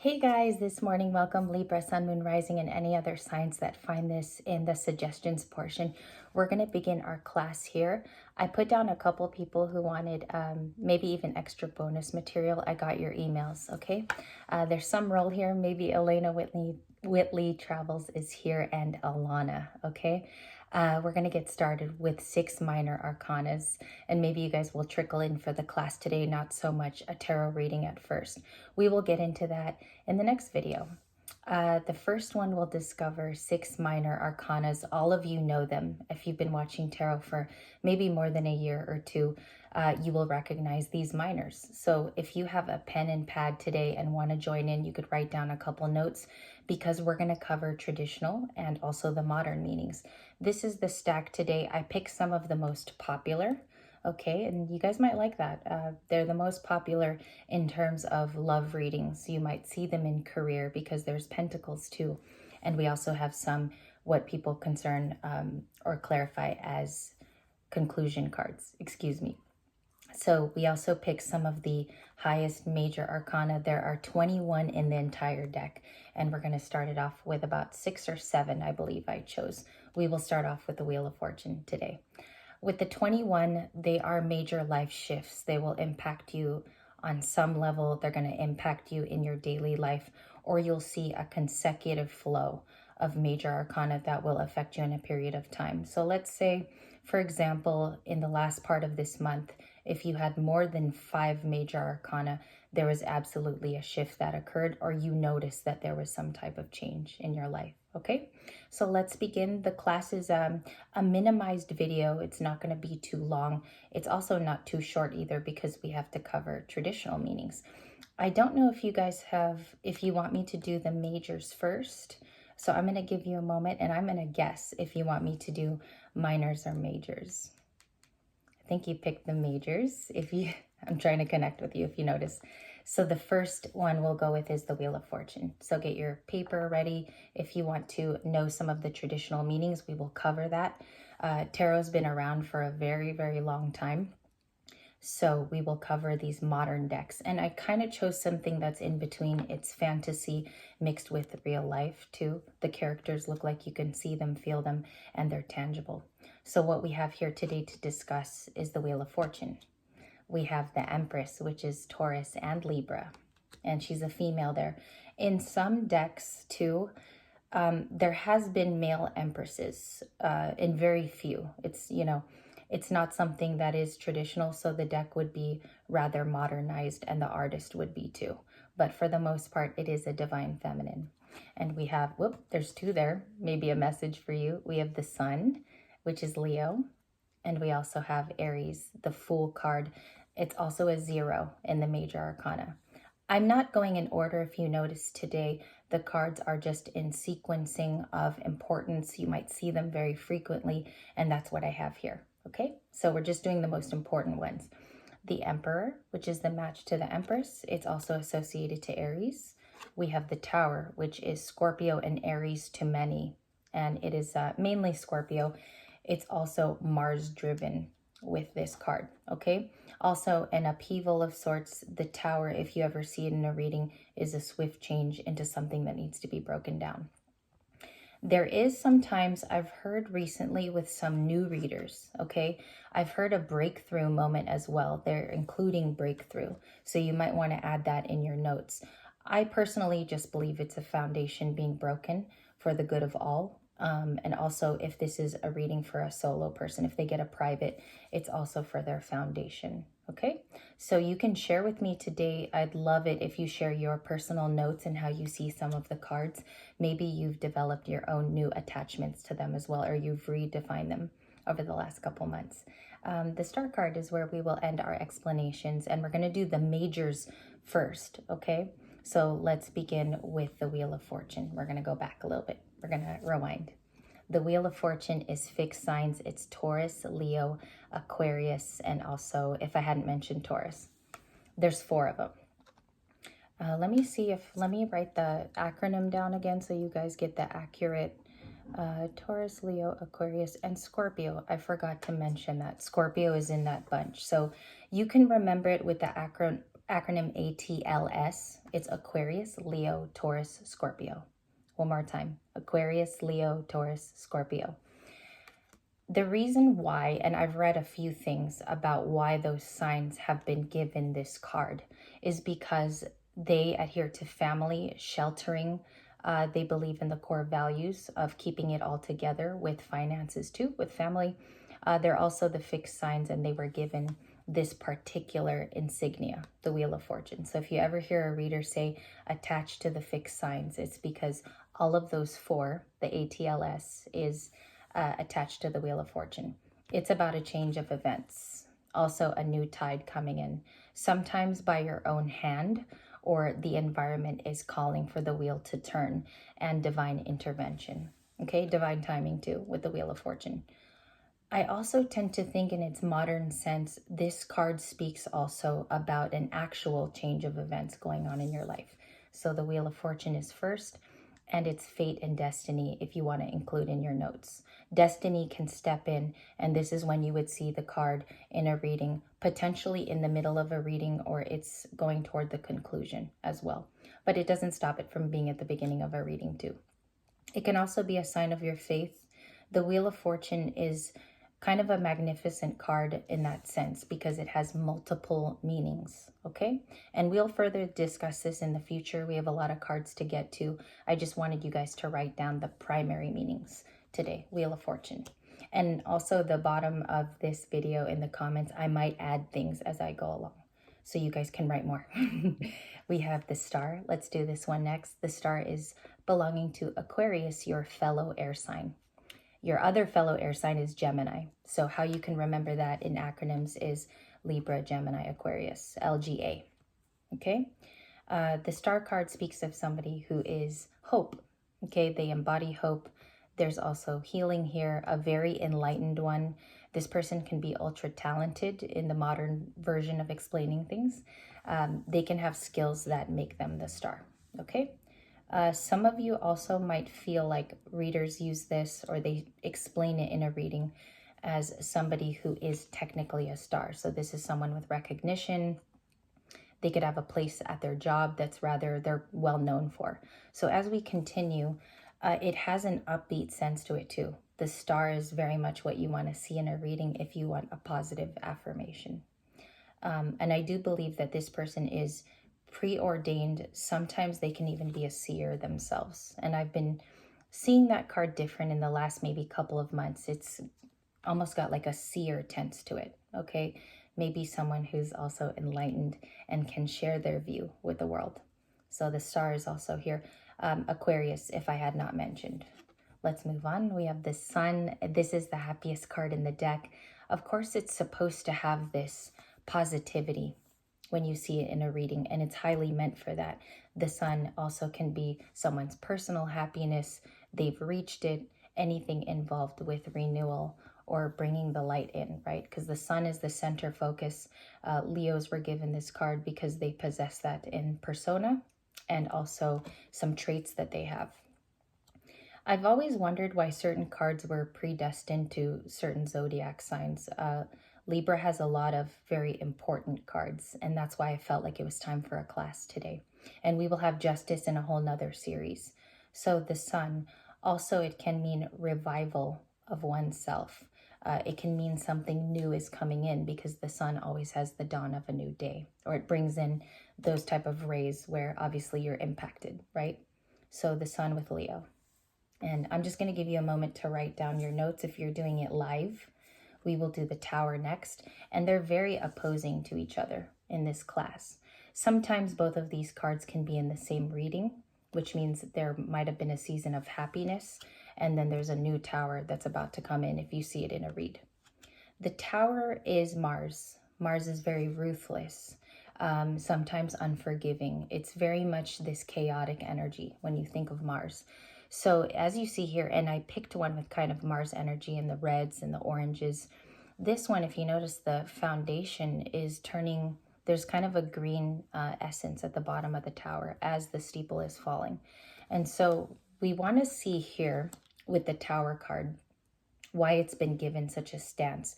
Hey guys, this morning, welcome Libra, Sun, Moon, Rising, and any other signs that find this in the suggestions portion. We're going to begin our class here. I put down a couple people who wanted maybe even extra bonus material. I got your emails, okay? There's some role here. Maybe Elena Whitley Travels is here and Alana, okay? We're going to get started with 6 minor arcanas, and maybe you guys will trickle in for the class today, not so much a tarot reading at first. We will get into that in the next video. The first one will discover 6 minor arcanas. All of you know them. If you've been watching tarot for maybe more than a year or two, you will recognize these minors. So if you have a pen and pad today and want to join in, you could write down a couple notes because we're going to cover traditional and also the modern meanings. This is the stack today. I picked some of the most popular. Okay, and you guys might like that. They're the most popular in terms of love readings. You might see them in career because there's Pentacles too. And we also have some what people concern or clarify as conclusion cards, excuse me. So we also pick some of the highest major arcana. There are 21 in the entire deck, and we're going to start it off with about 6 or 7, I believe I chose. We will start off with the Wheel of Fortune today. With the 21, they are major life shifts. They will impact you on some level. They're going to impact you in your daily life, or you'll see a consecutive flow of major arcana that will affect you in a period of time. So let's say, for example, in the last part of this month, if you had more than 5 major arcana, there was absolutely a shift that occurred, or you noticed that there was some type of change in your life. Okay, so let's begin. The class is a minimized video. It's not going to be too long. It's also not too short either because we have to cover traditional meanings. I don't know if you guys if you want me to do the majors first. So I'm going to give you a moment and I'm going to guess if you want me to do minors or majors. I think you picked the majors. I'm trying to connect with you if you notice. So the first one we'll go with is the Wheel of Fortune. So get your paper ready. If you want to know some of the traditional meanings, we will cover that. Tarot's been around for a very, very long time. So we will cover these modern decks. And I kind of chose something that's in between. It's fantasy mixed with real life too. The characters look like you can see them, feel them, and they're tangible. So what we have here today to discuss is the Wheel of Fortune. We have the Empress, which is Taurus and Libra, and she's a female there. In some decks too, there has been male empresses, in very few. It's not something that is traditional, so the deck would be rather modernized and the artist would be too. But for the most part, it is a divine feminine. And we have, there's 2 there, maybe a message for you. We have the Sun, which is Leo, and we also have Aries, the Fool card. It's also a 0 in the major arcana. I'm not going in order. If you notice today, the cards are just in sequencing of importance. You might see them very frequently, and that's what I have here. Okay, so we're just doing the most important ones. The Emperor, which is the match to the Empress. It's also associated to Aries. We have the Tower, which is Scorpio and Aries to many, and it is mainly Scorpio. It's also Mars driven with this card, okay? Also an upheaval of sorts. The Tower, if you ever see it in a reading, is a swift change into something that needs to be broken down. There is sometimes, I've heard recently with some new readers, okay? I've heard a breakthrough moment as well. They're including breakthrough. So you might want to add that in your notes. I personally just believe it's a foundation being broken for the good of all. And also if this is a reading for a solo person, if they get a private, it's also for their foundation. Okay, so you can share with me today. I'd love it if you share your personal notes and how you see some of the cards. Maybe you've developed your own new attachments to them as well, or you've redefined them over the last couple months. The Star card is where we will end our explanations, and we're going to do the majors first, okay? So let's begin with the Wheel of Fortune. We're going to go back a little bit. We're going to rewind. The Wheel of Fortune is fixed signs. It's Taurus, Leo, Aquarius, and also, if I hadn't mentioned Taurus, there's 4 of them. Let me write the acronym down again so you guys get the accurate Taurus, Leo, Aquarius, and Scorpio. I forgot to mention that Scorpio is in that bunch. So you can remember it with the acronym ATLS. It's Aquarius, Leo, Taurus, Scorpio. One more time. Aquarius, Leo, Taurus, Scorpio. The reason why, and I've read a few things about why those signs have been given this card, is because they adhere to family, sheltering. They believe in the core values of keeping it all together with finances too, with family. They're also the fixed signs, and they were given this particular insignia, the Wheel of Fortune. So if you ever hear a reader say attached to the fixed signs, it's because all of those four, the ATLS, is attached to the Wheel of Fortune. It's about a change of events, also a new tide coming in, sometimes by your own hand, or the environment is calling for the wheel to turn, and divine intervention. Okay, divine timing too with the Wheel of Fortune. I also tend to think in its modern sense, this card speaks also about an actual change of events going on in your life. So the Wheel of Fortune is first, and it's fate and destiny if you want to include in your notes. Destiny can step in, and this is when you would see the card in a reading, potentially in the middle of a reading, or it's going toward the conclusion as well. But it doesn't stop it from being at the beginning of a reading too. It can also be a sign of your faith. The Wheel of Fortune is kind of a magnificent card in that sense because it has multiple meanings, okay? And we'll further discuss this in the future. We have a lot of cards to get to. I just wanted you guys to write down the primary meanings today, Wheel of Fortune. And also the bottom of this video in the comments, I might add things as I go along so you guys can write more. We have the star. Let's do this one next. The star is belonging to Aquarius, your fellow air sign. Your other fellow air sign is Gemini. So how you can remember that in acronyms is Libra, Gemini, Aquarius, LGA. Okay? The star card speaks of somebody who is hope. Okay? They embody hope. There's also healing here, a very enlightened one. This person can be ultra talented in the modern version of explaining things. They can have skills that make them the star. Okay? Some of you also might feel like readers use this, or they explain it in a reading as somebody who is technically a star. So this is someone with recognition. They could have a place at their job that's rather they're well known for. So as we continue, it has an upbeat sense to it too. The star is very much what you want to see in a reading if you want a positive affirmation. And I do believe that this person is preordained. Sometimes they can even be a seer themselves. And I've been seeing that card different in the last maybe couple of months. It's almost got like a seer tense to it, okay? Maybe someone who's also enlightened and can share their view with the world. So the star is also here. Aquarius, if I had not mentioned. Let's move on. We have the sun. This is the happiest card in the deck. Of course, it's supposed to have this positivity when you see it in a reading, and it's highly meant for that. The sun also can be someone's personal happiness. They've reached it, anything involved with renewal or bringing the light in, right? Because the sun is the center focus. Leos were given this card because they possess that in persona and also some traits that they have. I've always wondered why certain cards were predestined to certain zodiac signs. Libra has a lot of very important cards, and that's why I felt like it was time for a class today. And we will have justice in a whole nother series. So the sun, also it can mean revival of oneself. It can mean something new is coming in because the sun always has the dawn of a new day, or it brings in those type of rays where obviously you're impacted, right? So the sun with Leo. And I'm just going to give you a moment to write down your notes if you're doing it live. We will do the tower next, and they're very opposing to each other in this class. Sometimes both of these cards can be in the same reading, which means there might have been a season of happiness, and then there's a new tower that's about to come in if you see it in a read. The tower is Mars. Mars is very ruthless, sometimes unforgiving. It's very much this chaotic energy when you think of Mars. So as you see here, and I picked one with kind of Mars energy in the reds and the oranges. This one, if you notice, the foundation is turning, there's kind of a green essence at the bottom of the tower as the steeple is falling. And so we want to see here with the tower card why it's been given such a stance.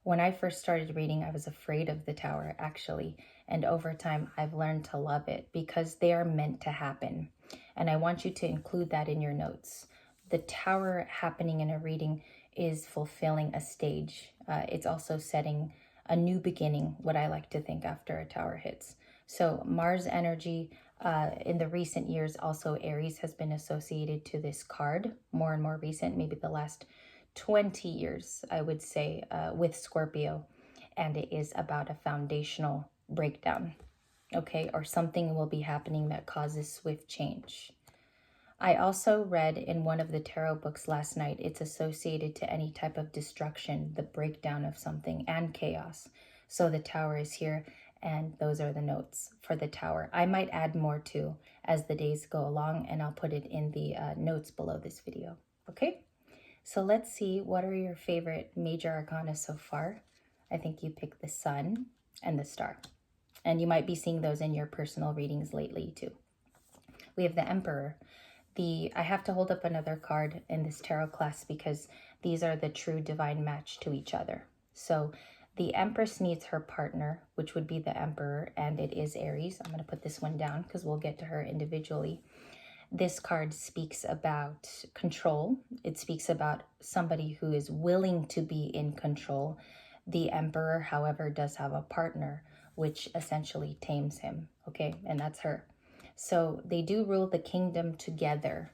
When I first started reading, I was afraid of the tower, actually. And over time, I've learned to love it because they are meant to happen. And I want you to include that in your notes. The Tower happening in a reading is fulfilling a stage. It's also setting a new beginning, what I like to think after a Tower hits. So Mars energy, in the recent years, also Aries has been associated to this card, more and more recent, maybe the last 20 years, I would say, with Scorpio. And it is about a foundational breakdown, okay? Or something will be happening that causes swift change. I also read in one of the tarot books last night, it's associated to any type of destruction, the breakdown of something, and chaos. So the Tower is here, and those are the notes for the Tower. I might add more too as the days go along, and I'll put it in the notes below this video, okay? So let's see, what are your favorite major arcana so far? I think you picked the Sun and the Star. And you might be seeing those in your personal readings lately too. We have the Emperor. I have to hold up another card in this tarot class because these are the true divine match to each other. So the Empress needs her partner, which would be the Emperor, and it is Aries. I'm going to put this one down because we'll get to her individually. This card speaks about control. It speaks about somebody who is willing to be in control. The Emperor, however, does have a partner, which essentially tames him, okay? And that's her. So they do rule the kingdom together.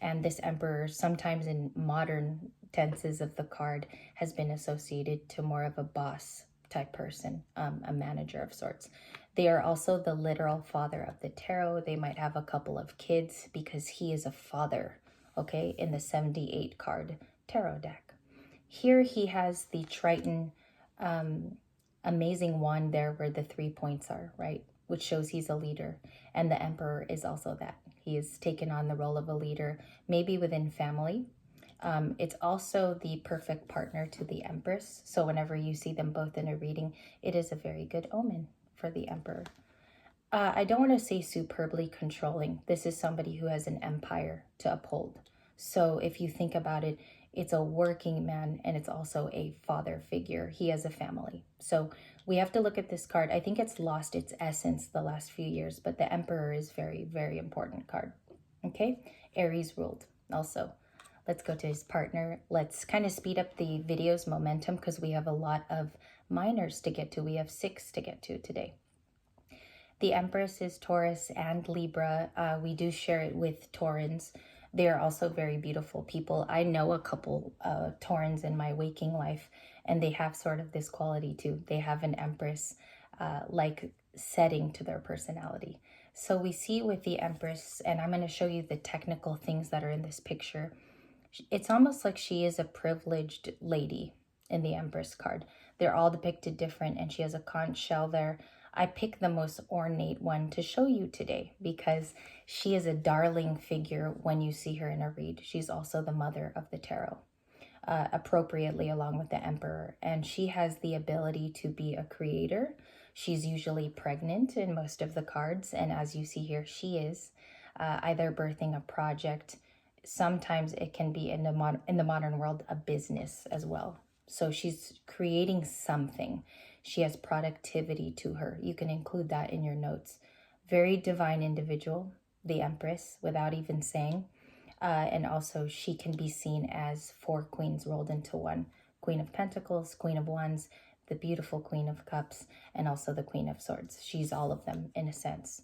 And this Emperor, sometimes in modern tenses of the card, has been associated to more of a boss type person, a manager of sorts. They are also the literal father of the tarot. They might have a couple of kids because he is a father, okay, in the 78 card tarot deck. Here he has the Triton amazing wand there where the 3 points are, right? Which shows he's a leader. And the Emperor is also that. He has taken on the role of a leader, maybe within family. It's also the perfect partner to the Empress. So whenever you see them both in a reading, it is a very good omen for the Emperor. I don't want to say superbly controlling. This is somebody who has an empire to uphold. So if you think about it, it's a working man and it's also a father figure. He has a family. So we have to look at this card. I think it's lost its essence the last few years, but the Emperor is very, very important card. Okay, Aries ruled also. Let's go to his partner. Let's kind of speed up the video's momentum because we have a lot of minors to get to. We have 6 to get to today. The Empress is Taurus and Libra. We do share it with Taurans. They are also very beautiful people. I know a couple Taurans in my waking life, and they have sort of this quality too. They have an Empress like setting to their personality. So we see with the Empress, and I'm going to show you the technical things that are in this picture. It's almost like she is a privileged lady in the Empress card. They're all depicted different, and she has a conch shell there. I picked the most ornate one to show you today because she is a darling figure when you see her in a read. She's also the mother of the tarot, appropriately along with the Emperor. And she has the ability to be a creator. She's usually pregnant in most of the cards. And as you see here, she is either birthing a project. Sometimes it can be in the modern world, a business as well. So she's creating something. She has productivity to her. You can include that in your notes. Very divine individual, the Empress, without even saying. And also she can be seen as 4 queens rolled into one. Queen of Pentacles, Queen of Wands, the beautiful Queen of Cups, and also the Queen of Swords. She's all of them in a sense.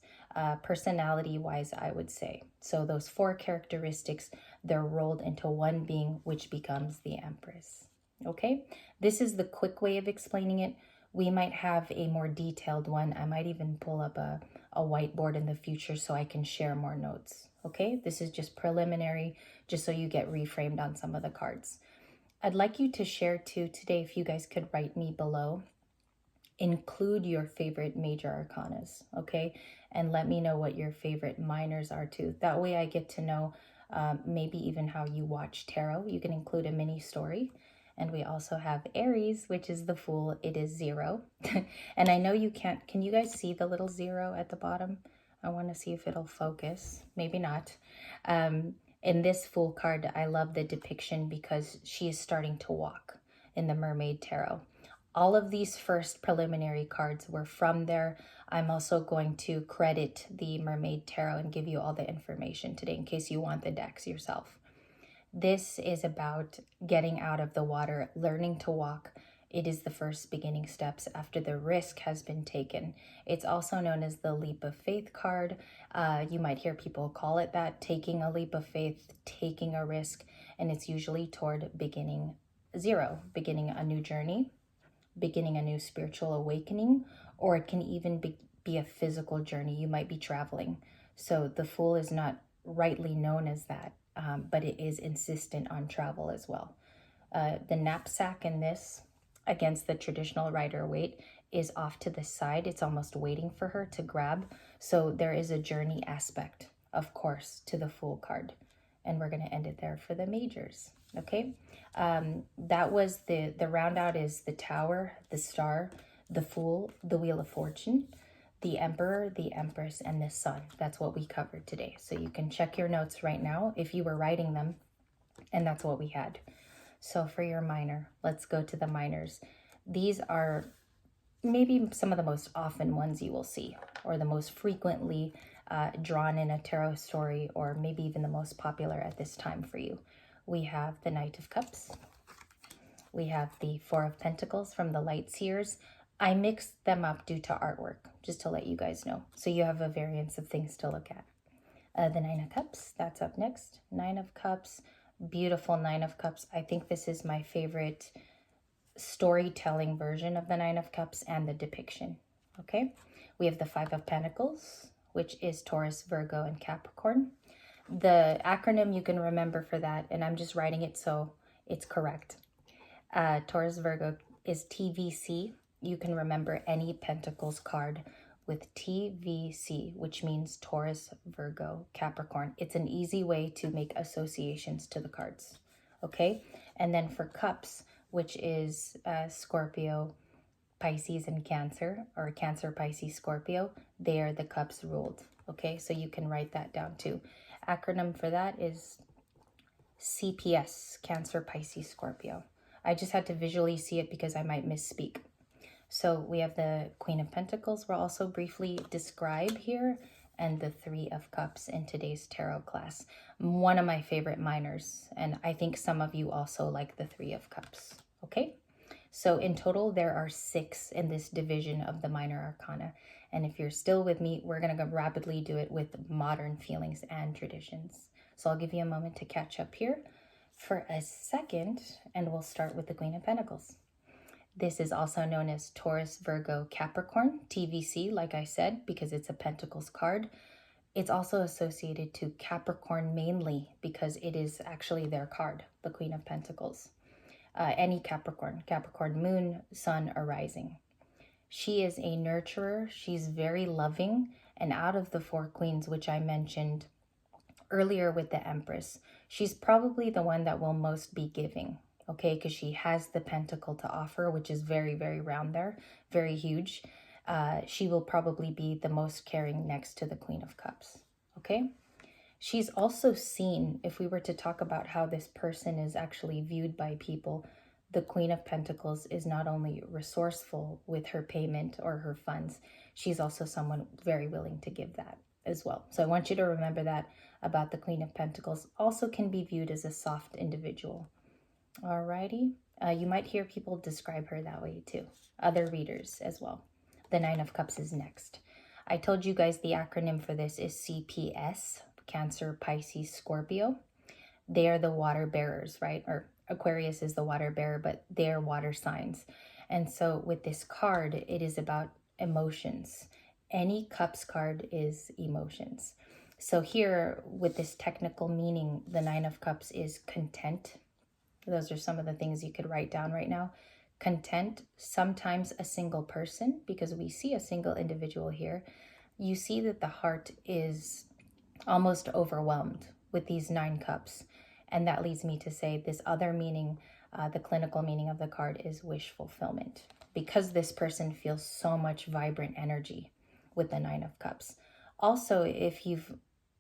Personality-wise, I would say. So those 4 characteristics, they're rolled into one being, which becomes the Empress. Okay? This is the quick way of explaining it. We might have a more detailed one. I might even pull up a whiteboard in the future so I can share more notes. Okay, this is just preliminary, just so you get reframed on some of the cards. I'd like you to share too today, if you guys could write me below, include your favorite major arcanas, okay? And let me know what your favorite minors are too. That way I get to know maybe even how you watch tarot. You can include a mini story. And we also have Aries, which is the Fool. It is 0. And I know you can't, can you guys see the little 0 at the bottom? I want to see if it'll focus. Maybe not. In this Fool card, I love the depiction because she is starting to walk in the Mermaid Tarot. All of these first preliminary cards were from there. I'm also going to credit the Mermaid Tarot and give you all the information today in case you want the decks yourself. This is about getting out of the water, learning to walk. It is the first beginning steps after the risk has been taken. It's also known as the leap of faith card. You might hear people call it that, taking a leap of faith, taking a risk, and it's usually toward beginning zero, beginning a new journey, beginning a new spiritual awakening, or it can even be a physical journey. You might be traveling. So the Fool is not rightly known as that, but it is insistent on travel as well. The knapsack in this, against the traditional Rider-Waite, is off to the side. It's almost waiting for her to grab. So there is a journey aspect, of course, to the Fool card. And we're going to end it there for the majors. Okay, that was the round out is the Tower, the Star, the Fool, the Wheel of Fortune, the Emperor, the Empress, and the Sun. That's what we covered today. So you can check your notes right now if you were writing them, and that's what we had. So for your minor, let's go to the minors. These are maybe some of the most often ones you will see, or the most frequently drawn in a tarot story, or maybe even the most popular at this time for you. We have the Knight of Cups. We have the Four of Pentacles from the Light Seers. I mixed them up due to artwork, just to let you guys know. So you have a variance of things to look at. The Nine of Cups, that's up next. Nine of Cups, beautiful Nine of Cups. I think this is my favorite storytelling version of the Nine of Cups and the depiction. Okay, we have the Five of Pentacles, which is Taurus, Virgo, and Capricorn. The acronym you can remember for that, and I'm just writing it so it's correct. Taurus, Virgo is TVC. You can remember any Pentacles card with TVC, which means Taurus, Virgo, Capricorn. It's an easy way to make associations to the cards. Okay, and then for Cups, which is Scorpio, Pisces, and Cancer, or Cancer, Pisces, Scorpio, they are the Cups ruled. Okay, so you can write that down too. Acronym for that is CPS, Cancer, Pisces, Scorpio. I just had to visually see it because I might misspeak. So we have the Queen of Pentacles we'll also briefly describe here, and the Three of Cups in today's tarot class. One of my favorite minors, and I think some of you also like the Three of Cups. Okay, so in total there are 6 in this division of the minor arcana. And if you're still with me, we're going to rapidly do it with modern feelings and traditions. So I'll give you a moment to catch up here for a second, and we'll start with the Queen of Pentacles. This is also known as Taurus, Virgo, Capricorn, TVC, like I said, because it's a Pentacles card. It's also associated to Capricorn mainly because it is actually their card, the Queen of Pentacles. Any Capricorn, Capricorn moon, sun, or rising. She is a nurturer. She's very loving. And out of the 4 queens, which I mentioned earlier with the Empress, she's probably the one that will most be giving. Okay, because she has the pentacle to offer, which is very, very round there, very huge. She will probably be the most caring next to the Queen of Cups. Okay, she's also seen, if we were to talk about how this person is actually viewed by people, the Queen of Pentacles is not only resourceful with her payment or her funds, she's also someone very willing to give that as well. So I want you to remember that about the Queen of Pentacles. Also can be viewed as a soft individual. Alrighty, you might hear people describe her that way too, other readers as well. The Nine of Cups is next. I told you guys the acronym for this is CPS, Cancer, Pisces, Scorpio. They are the water bearers, right? Or Aquarius is the water bearer, but they're water signs. And so with this card, it is about emotions. Any Cups card is emotions. So here with this technical meaning, the Nine of Cups is content. Those are some of the things you could write down right now. Content, sometimes a single person, because we see a single individual here. You see that the heart is almost overwhelmed with these 9 cups. And that leads me to say this other meaning, the clinical meaning of the card is wish fulfillment, because this person feels so much vibrant energy with the 9 of Cups. Also, if you've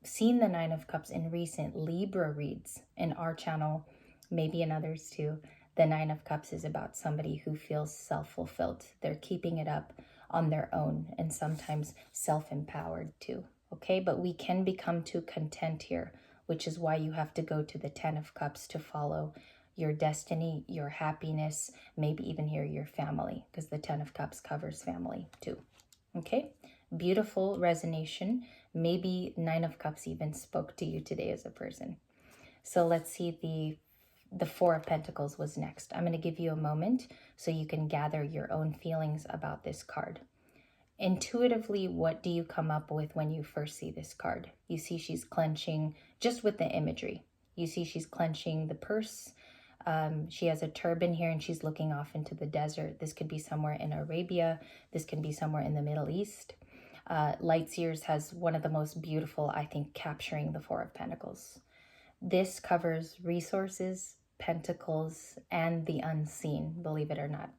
seen the 9 of Cups in recent Libra reads in our channel, maybe in others too, The Nine of Cups is about somebody who feels self-fulfilled. They're keeping it up on their own and sometimes self-empowered too. Okay, but we can become too content here, which is why you have to go to the Ten of Cups to follow your destiny, your happiness, maybe even here your family, because the Ten of Cups covers family too. Okay, beautiful resonation. Maybe Nine of Cups even spoke to you today as a person. So let's see, the Four of Pentacles was next. I'm going to give you a moment so you can gather your own feelings about this card. Intuitively, what do you come up with when you first see this card? You see she's clenching, just with the imagery. You see she's clenching the purse. She has a turban here and she's looking off into the desert. This could be somewhere in Arabia. This can be somewhere in the Middle East. Lightseers has one of the most beautiful, I think, capturing the Four of Pentacles. This covers resources, pentacles, and the unseen, believe it or not.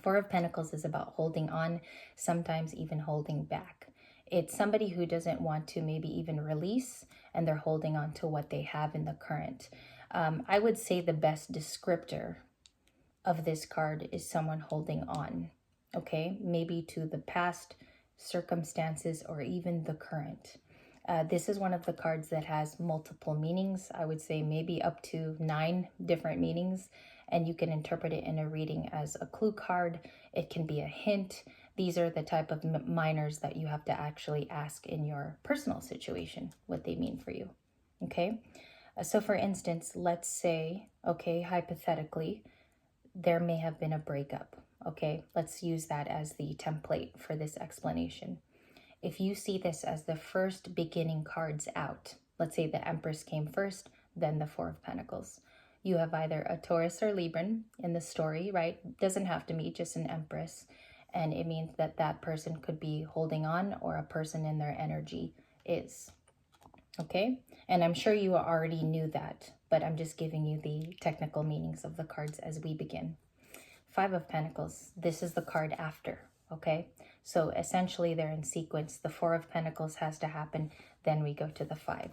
Four of Pentacles is about holding on, sometimes even holding back. It's somebody who doesn't want to maybe even release, and they're holding on to what they have in the current. I would say the best descriptor of this card is someone holding on, okay? Maybe to the past circumstances or even the current. This is one of the cards that has multiple meanings. I would say maybe up to 9 different meanings, and you can interpret it in a reading as a clue card. It can be a hint. These are the type of minors that you have to actually ask in your personal situation, what they mean for you, okay? So for instance, let's say, okay, hypothetically, there may have been a breakup, okay? Let's use that as the template for this explanation. If you see this as the first beginning cards out, let's say the Empress came first, then the Four of Pentacles. You have either a Taurus or Libran in the story, right? Doesn't have to be just an Empress. And it means that that person could be holding on, or a person in their energy is. Okay? And I'm sure you already knew that, but I'm just giving you the technical meanings of the cards as we begin. Five of Pentacles, this is the card after, okay? So essentially they're in sequence. The Four of Pentacles has to happen, then we go to the Five.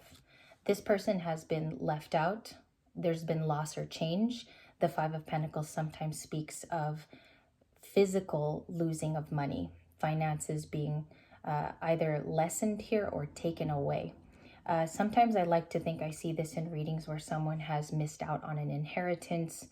This person has been left out. There's been loss or change. The Five of Pentacles sometimes speaks of physical losing of money, finances being either lessened here or taken away. Sometimes I like to think I see this in readings where someone has missed out on an inheritance.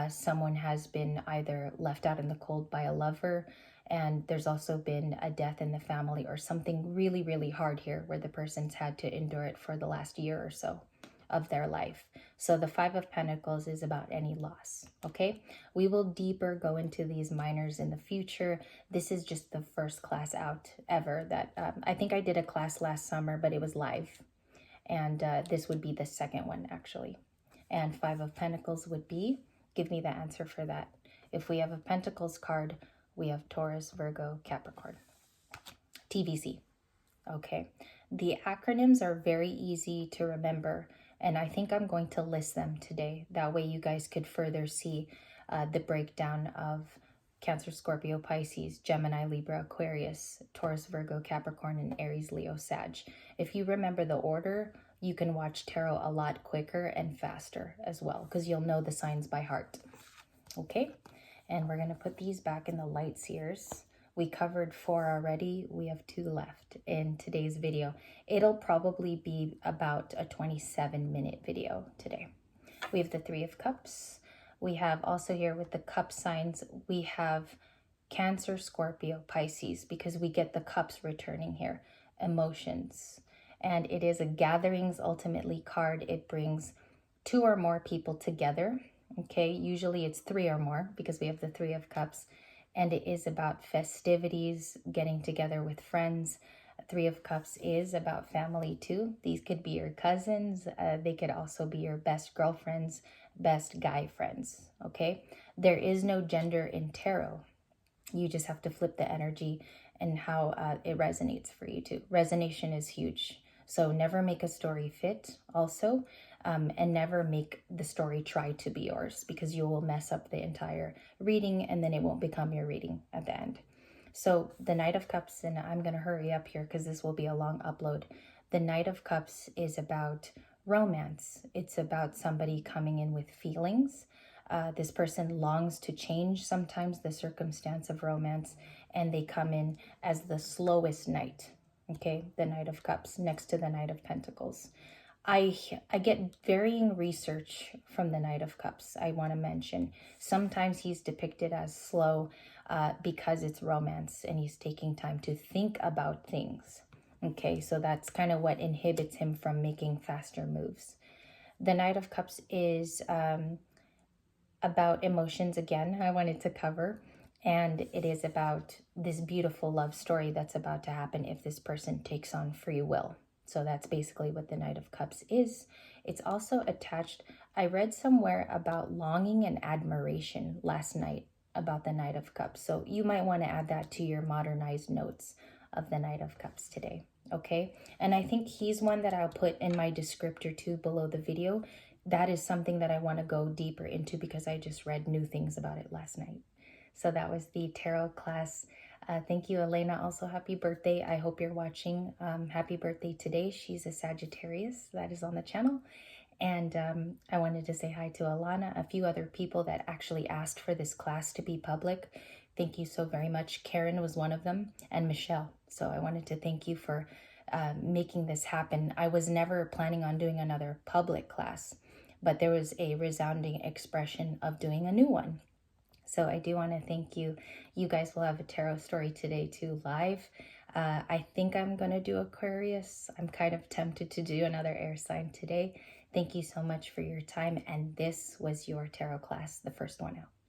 Someone has been either left out in the cold by a lover, and there's also been a death in the family or something really, really hard here where the person's had to endure it for the last year or so of their life. So the Five of Pentacles is about any loss, okay? We will deeper go into these minors in the future. This is just the first class out ever that I think I did a class last summer, but it was live. And this would be the second one actually. And Five of Pentacles would be, give me the answer for that. If we have a Pentacles card, we have Taurus, Virgo, Capricorn. TBC. Okay. The acronyms are very easy to remember, and I think I'm going to list them today. That way you guys could further see the breakdown of Cancer, Scorpio, Pisces, Gemini, Libra, Aquarius, Taurus, Virgo, Capricorn, and Aries, Leo, Sag. If you remember the order, you can watch tarot a lot quicker and faster as well, because you'll know the signs by heart. Okay, and we're going to put these back in the light seers. We covered 4 already. We have 2 left in today's video. It'll probably be about a 27-minute video today. We have the Three of Cups. We have also here with the cup signs, we have Cancer, Scorpio, Pisces, because we get the cups returning here, emotions. And it is a gatherings ultimately card. It brings 2 or more people together. Okay, usually it's 3 or more because we have the Three of Cups. And it is about festivities, getting together with friends. Three of Cups is about family too. These could be your cousins. They could also be your best girlfriends, best guy friends, okay? There is no gender in tarot. You just have to flip the energy and how it resonates for you too. Resonation is huge. So never make a story fit also, and never make the story try to be yours, because you will mess up the entire reading and then it won't become your reading at the end. So the Knight of Cups, and I'm going to hurry up here because this will be a long upload. The Knight of Cups is about romance. It's about somebody coming in with feelings. This person longs to change sometimes the circumstance of romance, and they come in as the slowest knight. Okay, the Knight of Cups next to the Knight of Pentacles. I get varying research from the Knight of Cups. I want to mention sometimes he's depicted as slow because it's romance and he's taking time to think about things. Okay, so that's kind of what inhibits him from making faster moves. The Knight of Cups is about emotions again, I wanted to cover. And it is about this beautiful love story that's about to happen if this person takes on free will. So that's basically what the Knight of Cups is. It's also attached, I read somewhere about longing and admiration last night about the Knight of Cups. So you might want to add that to your modernized notes of the Knight of Cups today. Okay, and I think he's one that I'll put in my descriptor too below the video. That is something that I want to go deeper into because I just read new things about it last night. So that was the tarot class. Thank you, Elena. Also, happy birthday. I hope you're watching. Happy birthday today. She's a Sagittarius that is on the channel. And I wanted to say hi to Alana, a few other people that actually asked for this class to be public. Thank you so very much. Karen was one of them, and Michelle. So I wanted to thank you for making this happen. I was never planning on doing another public class, but there was a resounding expression of doing a new one. So I do want to thank you. You guys will have a tarot story today too, live. I think I'm going to do Aquarius. I'm kind of tempted to do another air sign today. Thank you so much for your time. And this was your tarot class, the first one out.